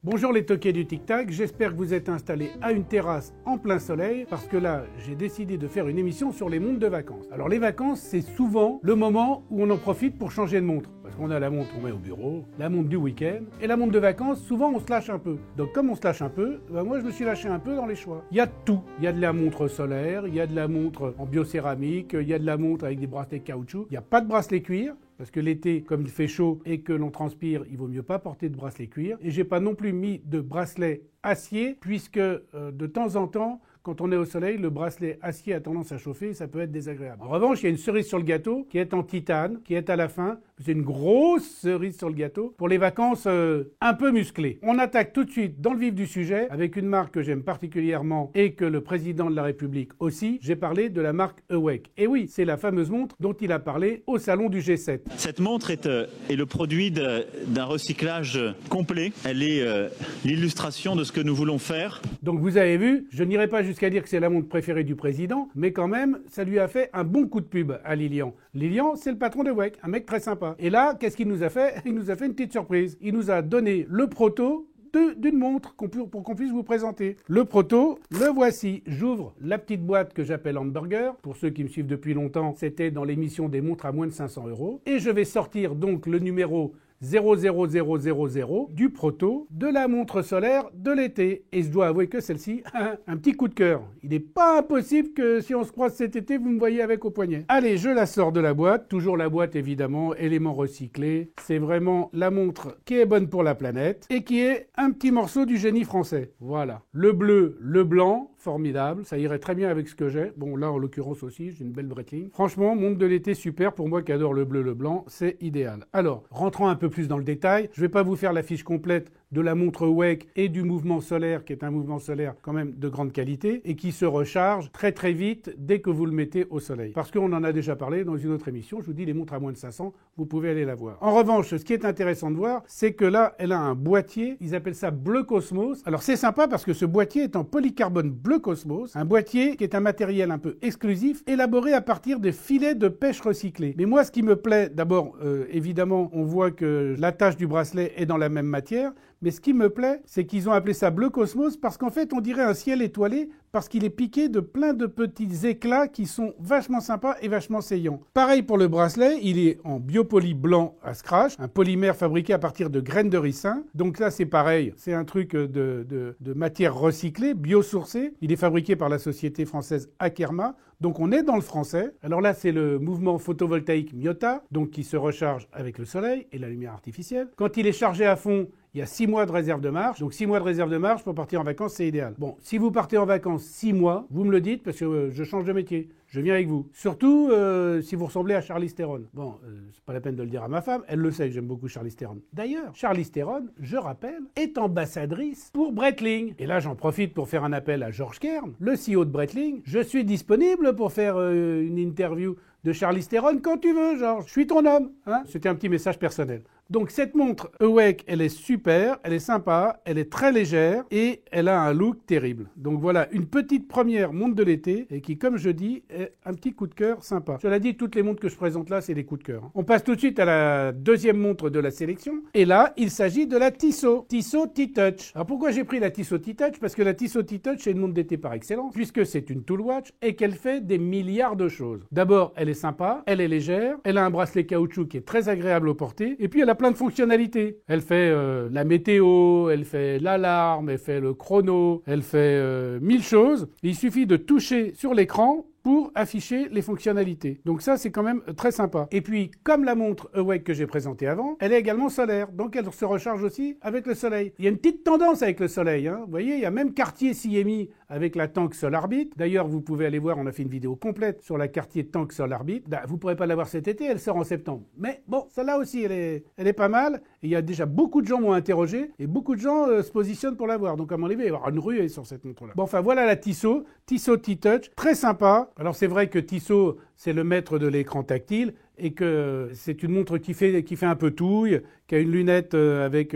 Bonjour les toqués du Tic Tac, j'espère que vous êtes installés à une terrasse en plein soleil parce que là j'ai décidé de faire une émission sur les montres de vacances. Alors les vacances c'est souvent le moment où on en profite pour changer de montre. Parce qu'on a la montre qu'on met au bureau, la montre du week-end et la montre de vacances, souvent on se lâche un peu. Donc comme on se lâche un peu, moi je me suis lâché un peu dans les choix. Il y a de tout, il y a de la montre solaire, il y a de la montre en biocéramique, il y a de la montre avec des bracelets caoutchouc, il n'y a pas de bracelet cuir. Parce que l'été, comme il fait chaud et que l'on transpire, il vaut mieux pas porter de bracelet cuir. Et j'ai pas non plus mis de bracelet acier, puisque de temps en temps, quand on est au soleil, le bracelet acier a tendance à chauffer et ça peut être désagréable. En revanche, il y a une cerise sur le gâteau qui est en titane, qui est à la fin. C'est une grosse cerise sur le gâteau pour les vacances un peu musclées. On attaque tout de suite dans le vif du sujet avec une marque que j'aime particulièrement et que le président de la République aussi. J'ai parlé de la marque Awake. Et oui, c'est la fameuse montre dont il a parlé au salon du G7. Cette montre est le produit d'un recyclage complet. Elle est l'illustration de ce que nous voulons faire. Donc vous avez vu, je n'irai pas jusqu'à dire que c'est la montre préférée du président, mais quand même, ça lui a fait un bon coup de pub à Lilian. Lilian, c'est le patron de Awake, un mec très sympa. Et là, qu'est-ce qu'il nous a fait? Il nous a fait une petite surprise. Il nous a donné le proto d'une montre pour qu'on puisse vous présenter. Le proto, le voici. J'ouvre la petite boîte que j'appelle hamburger. Pour ceux qui me suivent depuis longtemps, c'était dans l'émission des montres à moins de 500 €. Et je vais sortir donc le numéro 00000 du proto de la montre solaire de l'été. Et je dois avouer que celle-ci a un petit coup de cœur. Il n'est pas impossible que si on se croise cet été, vous me voyez avec au poignet. Allez, je la sors de la boîte. Toujours la boîte évidemment, éléments recyclés. C'est vraiment la montre qui est bonne pour la planète et qui est un petit morceau du génie français. Voilà. Le bleu, le blanc. Formidable, ça irait très bien avec ce que j'ai. Bon, là, en l'occurrence aussi, j'ai une belle Breitling. Franchement, montre de l'été, super. Pour moi qui adore le bleu, le blanc, c'est idéal. Alors, rentrons un peu plus dans le détail. Je ne vais pas vous faire la fiche complète de la montre Awake et du mouvement solaire, qui est un mouvement solaire quand même de grande qualité et qui se recharge très très vite dès que vous le mettez au soleil. Parce qu'on en a déjà parlé dans une autre émission, je vous dis les montres à moins de 500, vous pouvez aller la voir. En revanche, ce qui est intéressant de voir, c'est que là, elle a un boîtier, ils appellent ça Bleu Cosmos. Alors c'est sympa parce que ce boîtier est en polycarbone Bleu Cosmos, un boîtier qui est un matériel un peu exclusif, élaboré à partir de filets de pêche recyclés. Mais moi, ce qui me plaît, d'abord, évidemment, on voit que l'attache du bracelet est dans la même matière, mais ce qui me plaît, c'est qu'ils ont appelé ça Bleu Cosmos parce qu'en fait, on dirait un ciel étoilé parce qu'il est piqué de plein de petits éclats qui sont vachement sympas et vachement saillants. Pareil pour le bracelet, il est en biopoly blanc à scratch, un polymère fabriqué à partir de graines de ricin. Donc là, c'est pareil, c'est un truc de matière recyclée, biosourcée. Il est fabriqué par la société française Akerma. Donc on est dans le français. Alors là, c'est le mouvement photovoltaïque Myota, donc qui se recharge avec le soleil et la lumière artificielle. Quand il est chargé à fond, il y a 6 mois de réserve de marche. Donc 6 mois de réserve de marche pour partir en vacances, c'est idéal. Bon, si vous partez en vacances 6 mois, vous me le dites parce que je change de métier. Je viens avec vous. Surtout si vous ressemblez à Charlize Theron. Bon, c'est pas la peine de le dire à ma femme. Elle le sait que j'aime beaucoup Charlize Theron. D'ailleurs, Charlize Theron, je rappelle, est ambassadrice pour Breitling. Et là, j'en profite pour faire un appel à Georges Kern, le CEO de Breitling. Je suis disponible pour faire une interview de Charlize Theron quand tu veux, Georges. Je suis ton homme. Hein, c'était un petit message personnel. Donc cette montre Awake, elle est super, elle est sympa, elle est très légère et elle a un look terrible. Donc voilà, une petite première montre de l'été et qui, comme je dis, est un petit coup de cœur sympa. Cela dit, toutes les montres que je présente là, c'est des coups de cœur. On passe tout de suite à la deuxième montre de la sélection. Et là, il s'agit de la Tissot. Tissot T-Touch. Alors pourquoi j'ai pris la Tissot T-Touch? Parce que la Tissot T-Touch, c'est une montre d'été par excellence, puisque c'est une tool watch et qu'elle fait des milliards de choses. D'abord, elle est sympa, elle est légère, elle a un bracelet caoutchouc qui est très agréable au porter, et puis elle a plein de fonctionnalités. Elle fait la météo, elle fait l'alarme, elle fait le chrono, elle fait 1000 choses. Il suffit de toucher sur l'écran pour afficher les fonctionnalités. Donc ça, c'est quand même très sympa. Et puis, comme la montre Awake que j'ai présentée avant, elle est également solaire. Donc elle se recharge aussi avec le soleil. Il y a une petite tendance avec le soleil. Hein. Vous voyez, il y a même Cartier s'y est mis avec la Tank Solarbit. D'ailleurs, vous pouvez aller voir, on a fait une vidéo complète sur la Cartier Tank Solarbit. Vous ne pourrez pas la voir cet été, elle sort en septembre. Mais bon, celle-là aussi, elle est pas mal. Et il y a déjà beaucoup de gens m'ont interrogé et beaucoup de gens se positionnent pour la voir. Donc à mon avis, il va y avoir une ruée sur cette montre-là. Bon, enfin voilà la Tissot T-Touch, très sympa. Alors c'est vrai que Tissot, c'est le maître de l'écran tactile et que c'est une montre qui fait un peu touille, qui a une lunette avec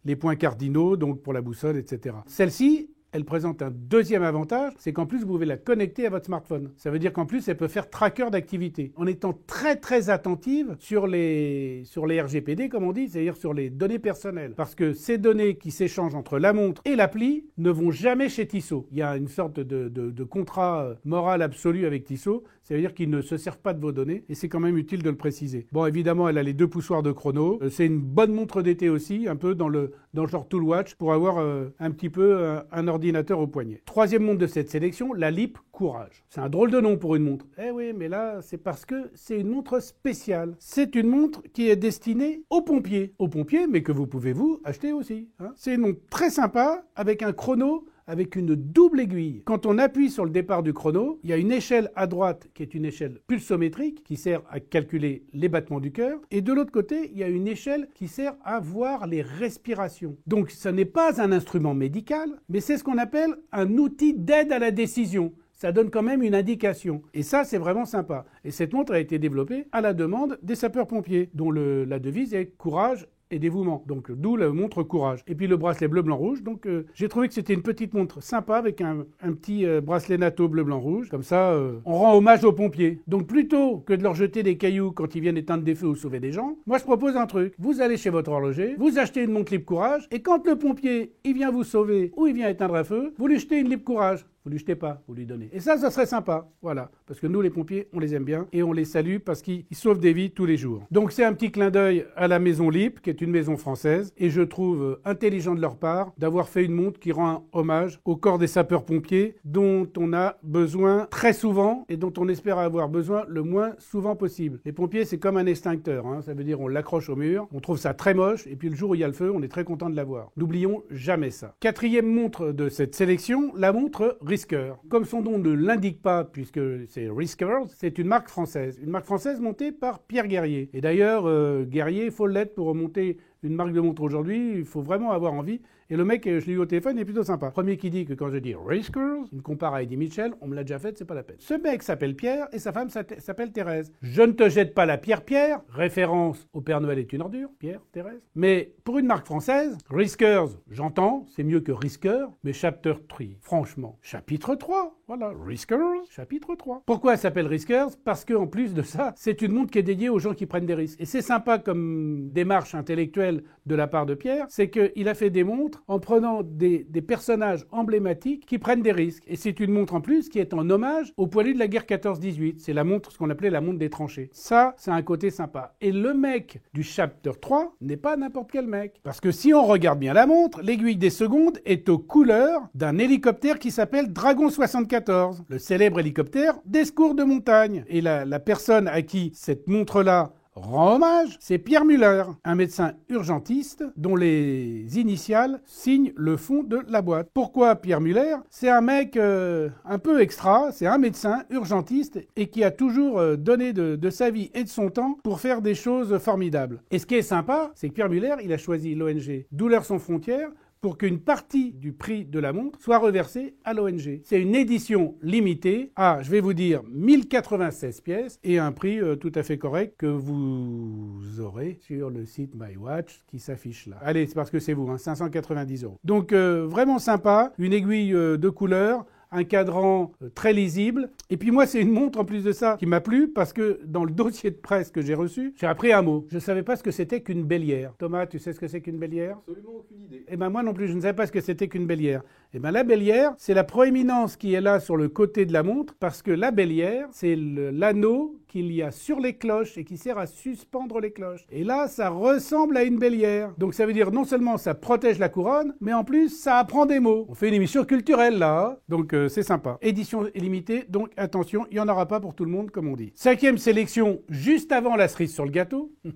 les points cardinaux, donc pour la boussole, etc. Celle-ci, elle présente un deuxième avantage, c'est qu'en plus vous pouvez la connecter à votre smartphone. Ça veut dire qu'en plus elle peut faire tracker d'activité, en étant très très attentive sur les RGPD comme on dit, c'est-à-dire sur les données personnelles. Parce que ces données qui s'échangent entre la montre et l'appli ne vont jamais chez Tissot. Il y a une sorte de contrat moral absolu avec Tissot, ça veut dire qu'ils ne se servent pas de vos données, et c'est quand même utile de le préciser. Bon, évidemment, elle a les 2 poussoirs de chrono, c'est une bonne montre d'été aussi, un peu dans le genre Tool Watch, pour avoir un petit peu un ordinateur au poignet. Troisième montre de cette sélection, la LEAP Courage. C'est un drôle de nom pour une montre. Eh oui, mais là, c'est parce que c'est une montre spéciale. C'est une montre qui est destinée aux pompiers. Aux pompiers, mais que vous pouvez vous acheter aussi. Hein. C'est une montre très sympa, avec un chrono avec une double aiguille. Quand on appuie sur le départ du chrono, il y a une échelle à droite qui est une échelle pulsométrique qui sert à calculer les battements du cœur, et de l'autre côté, il y a une échelle qui sert à voir les respirations. Donc ce n'est pas un instrument médical, mais c'est ce qu'on appelle un outil d'aide à la décision. Ça donne quand même une indication. Et ça, c'est vraiment sympa. Et cette montre a été développée à la demande des sapeurs-pompiers, dont la devise est « Courage » et dévouement. Donc d'où la montre Courage. Et puis le bracelet bleu, blanc, rouge. Donc j'ai trouvé que c'était une petite montre sympa avec un petit bracelet NATO bleu, blanc, rouge. Comme ça, on rend hommage aux pompiers. Donc plutôt que de leur jeter des cailloux quand ils viennent éteindre des feux ou sauver des gens, moi je propose un truc. Vous allez chez votre horloger, vous achetez une montre Libre Courage, et quand le pompier il vient vous sauver ou il vient éteindre un feu, vous lui jetez une Libre Courage. Vous lui jetez pas, vous lui donnez. Et ça serait sympa. Voilà. Parce que nous, les pompiers, on les aime bien et on les salue parce qu'ils sauvent des vies tous les jours. Donc c'est un petit clin d'œil à la maison LEAP, qui est une maison française. Et je trouve intelligent de leur part d'avoir fait une montre qui rend un hommage au corps des sapeurs-pompiers dont on a besoin très souvent et dont on espère avoir besoin le moins souvent possible. Les pompiers, c'est comme un extincteur. Hein. Ça veut dire on l'accroche au mur, on trouve ça très moche et puis le jour où il y a le feu, on est très content de l'avoir. N'oublions jamais ça. Quatrième montre de cette sélection, la montre Risker. Comme son nom ne l'indique pas, puisque c'est Risker, c'est une marque française. Une marque française montée par Pierre Guerrier. Et d'ailleurs, Guerrier, il faut l'être pour remonter une marque de montre aujourd'hui, il faut vraiment avoir envie. Et le mec, je l'ai eu au téléphone, il est plutôt sympa. Premier qui dit que quand je dis Riskers, il me compare à Eddie Mitchell, on me l'a déjà fait, c'est pas la peine. Ce mec s'appelle Pierre et sa femme s'appelle Thérèse. Je ne te jette pas la pierre, référence au Père Noël est une ordure, Pierre, Thérèse. Mais pour une marque française, Riskers, j'entends, c'est mieux que Risker, mais Chapter 3, franchement, chapitre 3, voilà, Riskers, chapitre 3. Pourquoi elle s'appelle Riskers? Parce qu'en plus de ça, c'est une montre qui est dédiée aux gens qui prennent des risques. Et c'est sympa comme démarche intellectuelle de la part de Pierre, c'est qu'il a fait des montres en prenant des personnages emblématiques qui prennent des risques. Et c'est une montre en plus qui est en hommage aux poilus de la guerre 14-18. C'est la montre, ce qu'on appelait la montre des tranchées. Ça, c'est un côté sympa. Et le mec du Chapter 3 n'est pas n'importe quel mec. Parce que si on regarde bien la montre, l'aiguille des secondes est aux couleurs d'un hélicoptère qui s'appelle Dragon 74, le célèbre hélicoptère des secours de montagne. Et la personne à qui cette montre-là rend hommage, c'est Pierre Muller, un médecin urgentiste dont les initiales signent le fond de la boîte. Pourquoi Pierre Muller? C'est un mec un peu extra, c'est un médecin urgentiste et qui a toujours donné de sa vie et de son temps pour faire des choses formidables. Et ce qui est sympa, c'est que Pierre Muller, il a choisi l'ONG Douleurs sans frontières pour qu'une partie du prix de la montre soit reversée à l'ONG. C'est une édition limitée à, je vais vous dire, 1096 pièces et un prix tout à fait correct que vous aurez sur le site MyWatch qui s'affiche là. Allez, c'est parce que c'est vous, hein, 590 €. Donc vraiment sympa, une aiguille de couleur, un cadran très lisible. Et puis moi, c'est une montre en plus de ça qui m'a plu parce que dans le dossier de presse que j'ai reçu, j'ai appris un mot. Je ne savais pas ce que c'était qu'une bélière. Thomas, tu sais ce que c'est qu'une bélière? Absolument aucune idée. Eh ben moi non plus, je ne savais pas ce que c'était qu'une bélière. Eh ben la bélière, c'est la proéminence qui est là sur le côté de la montre parce que la bélière, c'est l'anneau qu'il y a sur les cloches et qui sert à suspendre les cloches. Et là, ça ressemble à une bélière. Donc ça veut dire non seulement ça protège la couronne, mais en plus ça apprend des mots. On fait une émission culturelle là, hein. Donc c'est sympa. Édition limitée, donc attention, il n'y en aura pas pour tout le monde comme on dit. 5e sélection, juste avant la cerise sur le gâteau. Il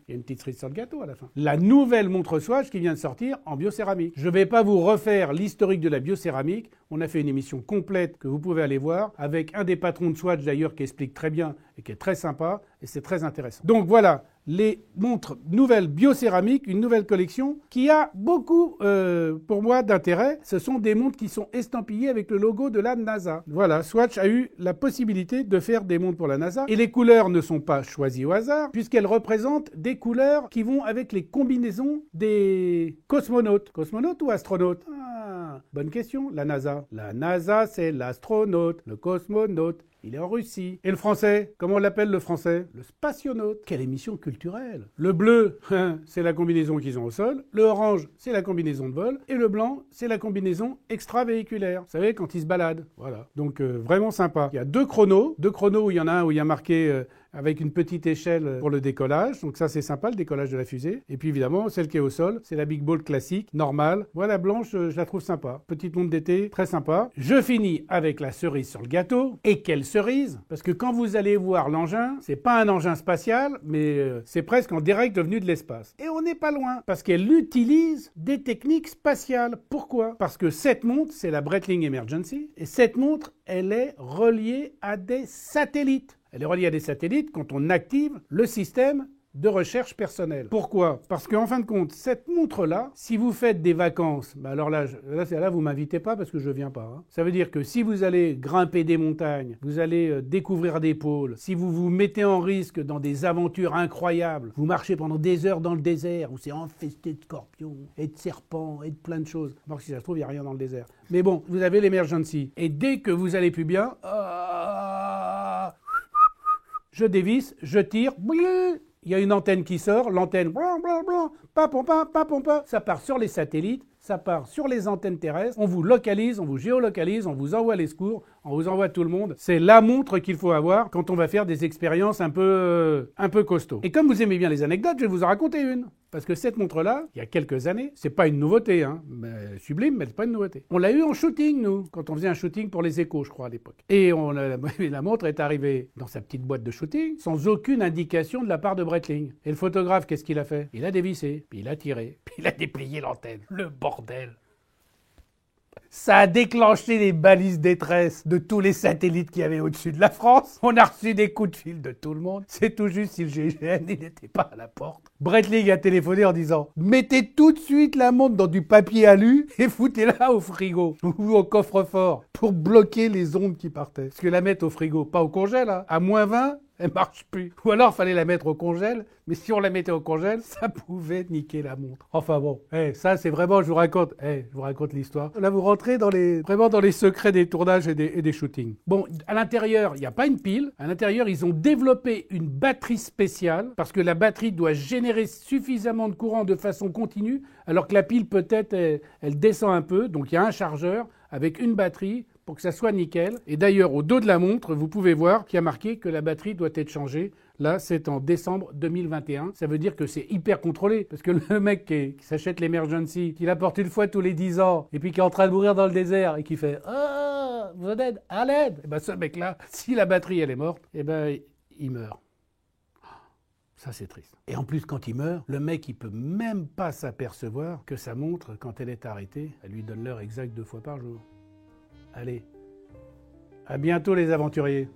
y a une petite cerise sur le gâteau à la fin. La nouvelle montre Swatch qui vient de sortir en biocéramique. Je ne vais pas vous refaire l'historique de la biocéramique. On a fait une émission complète que vous pouvez aller voir avec un des patrons de Swatch d'ailleurs qui explique très bien et qui est très sympa et c'est très intéressant. Donc voilà, les montres nouvelles biocéramiques, une nouvelle collection qui a beaucoup pour moi d'intérêt. Ce sont des montres qui sont estampillées avec le logo de la NASA. Voilà, Swatch a eu la possibilité de faire des montres pour la NASA et les couleurs ne sont pas choisies au hasard puisqu'elles représentent des couleurs qui vont avec les combinaisons des cosmonautes. Cosmonautes ou astronautes? Bonne question, la NASA. La NASA, c'est l'astronaute, le cosmonaute. Il est en Russie. Et le français, comment on l'appelle le français? Le spationaute. Quelle émission culturelle. Le bleu, c'est la combinaison qu'ils ont au sol. Le orange, c'est la combinaison de vol. Et le blanc, c'est la combinaison extravéhiculaire. Vous savez, quand ils se baladent. Voilà. Donc, vraiment sympa. Il y a deux chronos où il y en a un où il y a marqué avec une petite échelle pour le décollage. Donc ça, c'est sympa, le décollage de la fusée. Et puis évidemment, celle qui est au sol, c'est la Big Ball classique, normale. Voilà, blanche, je la trouve sympa. Petite montre d'été, très sympa. Je finis avec la cerise sur le gâteau. Et quelle cerise? Parce que quand vous allez voir l'engin, c'est pas un engin spatial, mais c'est presque en direct venu de l'espace. Et on n'est pas loin, parce qu'elle utilise des techniques spatiales. Pourquoi? Parce que cette montre, c'est la Breitling Emergency. Et cette montre, elle est reliée à des satellites. Elle est reliée à des satellites quand on active le système de recherche personnelle. Pourquoi? Parce qu'en fin de compte, cette montre-là, si vous faites des vacances, alors là vous m'invitez pas parce que je viens pas. Ça veut dire que si vous allez grimper des montagnes, vous allez découvrir des pôles, si vous vous mettez en risque dans des aventures incroyables, vous marchez pendant des heures dans le désert où c'est infesté de scorpions et de serpents et de plein de choses. Alors si ça se trouve, il n'y a rien dans le désert. Mais bon, vous avez l'emergency. Et dès que vous allez plus bien, je dévisse, je tire, il y a une antenne qui sort, l'antenne, ça part sur les satellites, ça part sur les antennes terrestres, on vous localise, on vous géolocalise, on vous envoie les secours, on vous envoie tout le monde. C'est la montre qu'il faut avoir quand on va faire des expériences un peu costauds. Et comme vous aimez bien les anecdotes, je vais vous en raconter une. Parce que cette montre-là, il y a quelques années, c'est pas une nouveauté, mais sublime, mais c'est pas une nouveauté. On l'a eu en shooting, nous, quand on faisait un shooting pour les Échos, je crois, à l'époque. Et la montre est arrivée dans sa petite boîte de shooting, sans aucune indication de la part de Breitling. Et le photographe, qu'est-ce qu'il a fait? Il a dévissé, puis il a tiré, puis il a déplié l'antenne. Le bordel! Ça a déclenché les balises détresse de tous les satellites qu'il y avait au-dessus de la France. On a reçu des coups de fil de tout le monde. C'est tout juste si le GIGN n'était pas à la porte. Breitling a téléphoné en disant « Mettez tout de suite la montre dans du papier alu et foutez-la au frigo ou au coffre-fort pour bloquer les ondes qui partaient. » Parce que la mettre au frigo, pas au congèle, à moins 20, elle marche plus. Ou alors, fallait la mettre au congèle, mais si on la mettait au congèle, ça pouvait niquer la montre. Enfin bon, ça c'est vraiment, je vous raconte l'histoire. Là, vous rentrez vraiment dans les secrets des tournages et des shootings. Bon, à l'intérieur, il n'y a pas une pile. À l'intérieur, ils ont développé une batterie spéciale, parce que la batterie doit générer suffisamment de courant de façon continue, alors que la pile, peut-être, elle descend un peu. Donc, il y a un chargeur avec une batterie, pour que ça soit nickel. Et d'ailleurs, au dos de la montre, vous pouvez voir qu'il y a marqué que la batterie doit être changée. Là, c'est en décembre 2021. Ça veut dire que c'est hyper contrôlé. Parce que le mec qui s'achète l'Emergency, qui la porte une fois tous les 10 ans, et puis qui est en train de mourir dans le désert, et qui fait « Ah, vous êtes à l'aide !» Et bien ce mec-là, si la batterie elle est morte, et ben il meurt. Ça, c'est triste. Et en plus, quand il meurt, le mec, il peut même pas s'apercevoir que sa montre, quand elle est arrêtée, elle lui donne l'heure exacte 2 fois par jour. Allez, à bientôt les aventuriers.